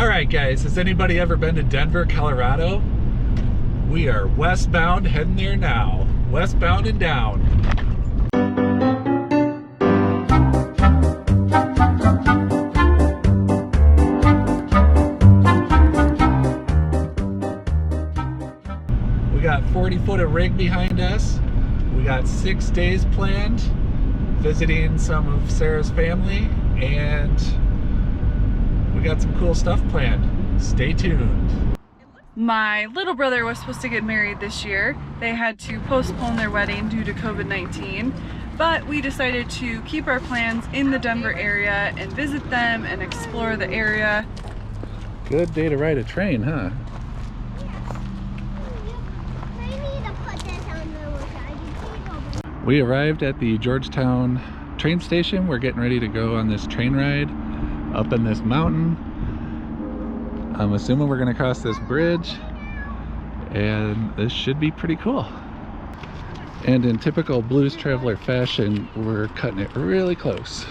All right, guys, has anybody ever been to Denver, Colorado? We are westbound, heading there now. Westbound and down. We got 40 foot of rig behind us. We got 6 days planned, visiting some of Sarah's family, and we got some cool stuff planned. Stay tuned. My little brother was supposed to get married this year. They had to postpone their wedding due to COVID-19, but we decided to keep our plans in the Denver area and visit them and explore the area. Good day to ride a train, huh? We arrived at the Georgetown train station. We're getting ready to go on this train ride up in this mountain. I'm assuming we're gonna cross this bridge, and this should be pretty cool. And in typical Blues Traveler fashion, we're cutting it really close.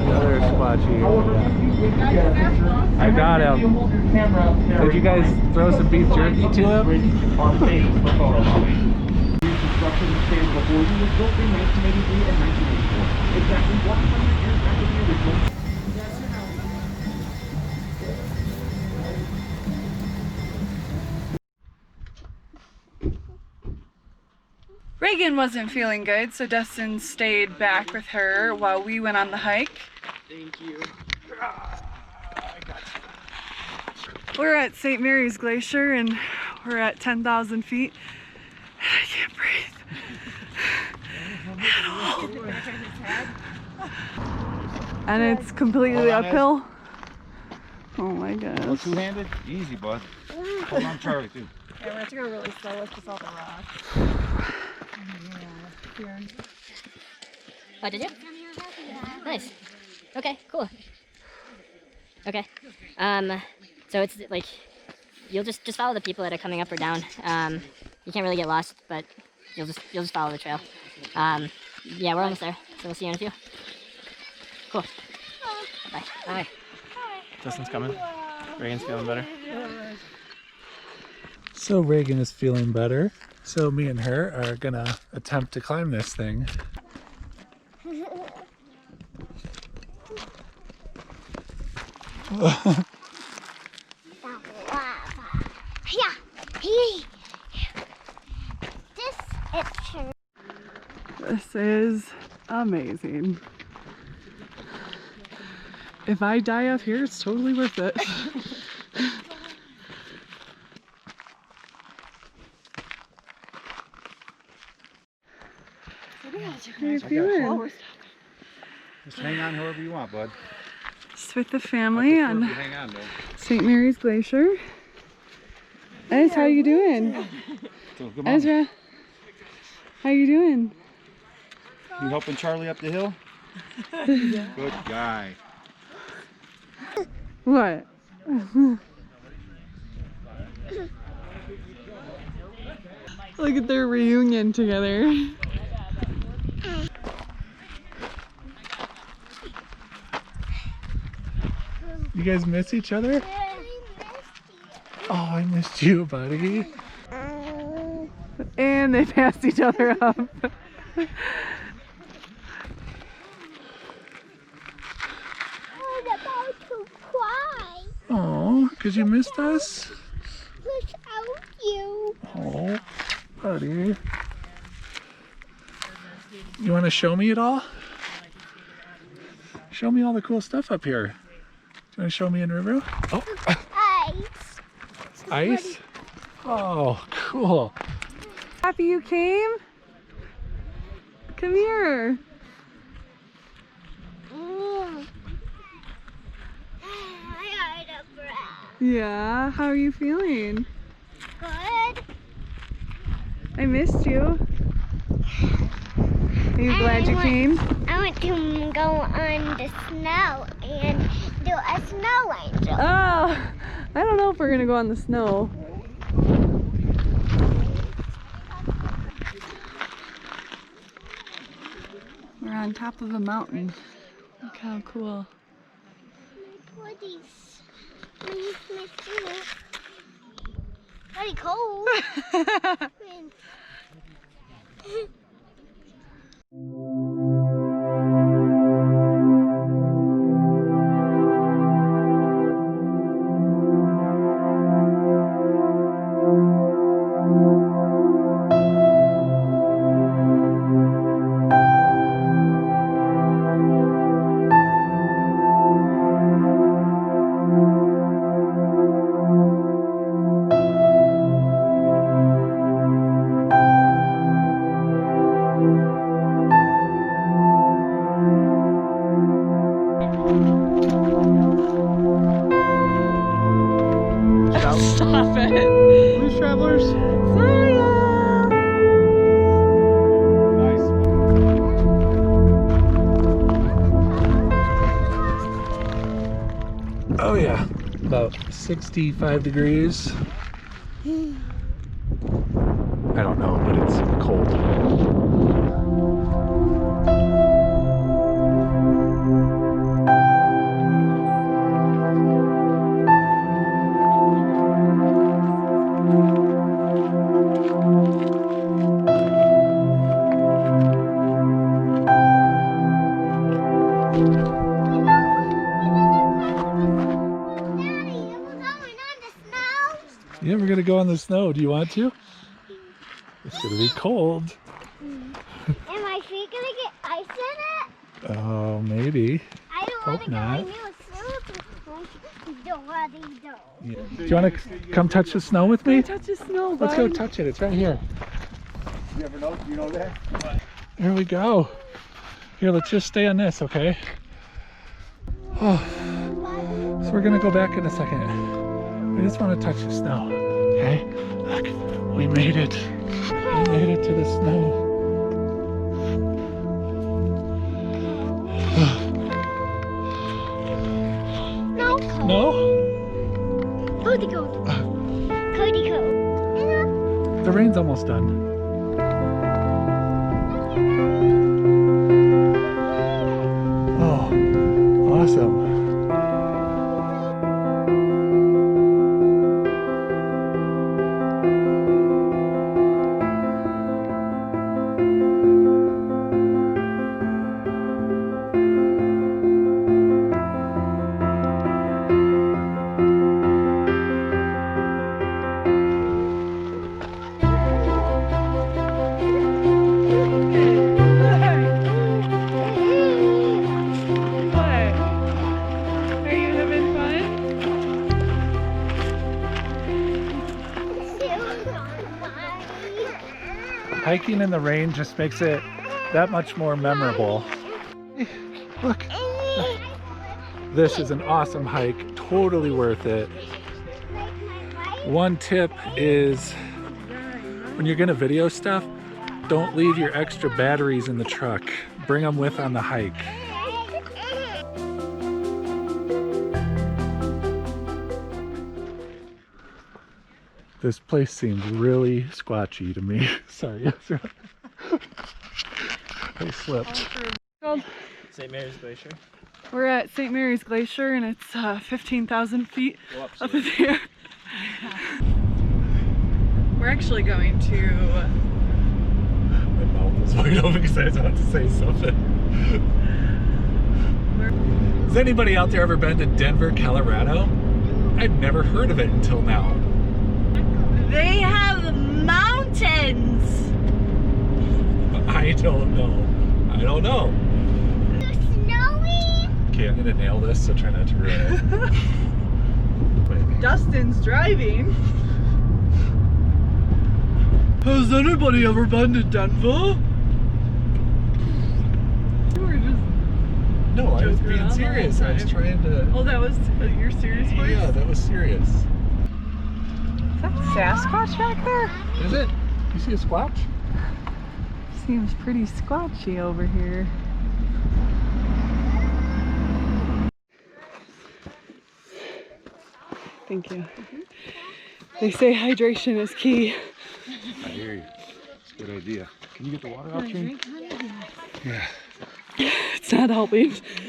Another squatchy. I got him. Did you guys throw some beef jerky to him? Reagan wasn't feeling good, so Dustin stayed back with her while we went on the hike. Thank you. We're at St. Mary's Glacier and we're at 10,000 feet. I can't breathe at all. And it's completely uphill. Oh my gosh. Two-handed? Easy, bud. Hold on, Charlie, too. Yeah, we have to go really slow with just all the rocks. Yeah, Oh, did you? Nice. Okay, cool. Okay. So it's like you'll just follow the people that are coming up or down. You can't really get lost, but you'll just follow the trail. Yeah, we're almost there, so we'll see you in a few. Cool. Bye. Bye. Dustin's coming. Reagan's feeling better. So Reagan is feeling better. So me and her are gonna attempt to climb this thing. This is amazing. If I die up here, it's totally worth it. How you feeling? Just hang on however you want, bud. Just with the family I prefer on if you hang on, though. St. Mary's Glacier. Ez, how you doing? So, come on. Ezra, how you doing? You helping Charlie up the hill? Good guy. What? Look at their reunion together. You guys miss each other? Oh, I missed you, buddy. And they passed each other up. Oh, because you missed us? Without you. Oh, buddy. You want to show me it all? Show me all the cool stuff up here. Do you want to show me in Riverview? Oh, Ice. ice? Oh, cool. Happy you came? Come here. I got a breath. Yeah, how are you feeling? Good. I missed you. Are you glad you came? I want to go on the snow and do a snow angel. Oh, I don't know if we're gonna go on the snow. We're on top of a mountain. Look how cool. My buddies. My feet. Pretty cold. Stop it. Blues Travelers. Sorry. Nice. Oh yeah, about 65 degrees. I don't know, but it's cold. Yeah, we're gonna go on the snow. Do you want to? It's gonna be cold. Am my feet gonna get ice in it? Oh, maybe. I don't Hope want to not. go in there. Yeah. Do you want to come touch the snow with me? Touch the snow, Let's go bud. touch it. It's right here. You ever know? You know that? Here we go. Here, let's just stay on this, okay? Oh, so we're gonna go back in a second. We just want to touch the snow, okay? Look, we made it. We made it to the snow. No. No? Cody cold. Cody cold. The rain's almost done. Oh, awesome. Hiking in the rain just makes it that much more memorable. Hey, look. This is an awesome hike, totally worth it. One tip is when you're gonna video stuff, don't leave your extra batteries in the truck. Bring them with on the hike. This place seems really squatchy to me. Sorry, I slipped. St. Mary's Glacier. We're at St. Mary's Glacier and it's 15,000 feet up in the air. We're actually going to... My mouth was wide open because I was about to say something. Has anybody out there ever been to Denver, Colorado? I've never heard of it until now. They have mountains. I don't know. I don't know. It's snowy. Okay, I'm gonna nail this, so try not to ruin it. Wait. Dustin's driving. Has anybody ever been to Denver? You were just... No, I was joking being around the whole serious. I was time. trying to... Oh, that was your serious voice? Yeah, that was serious. Is that Sasquatch back there? Is it? You see a squatch? Seems pretty squatchy over here. Thank you. They say hydration is key. I hear you. It's a good idea. Can you get the water out, Shane? Yeah. It's not helping.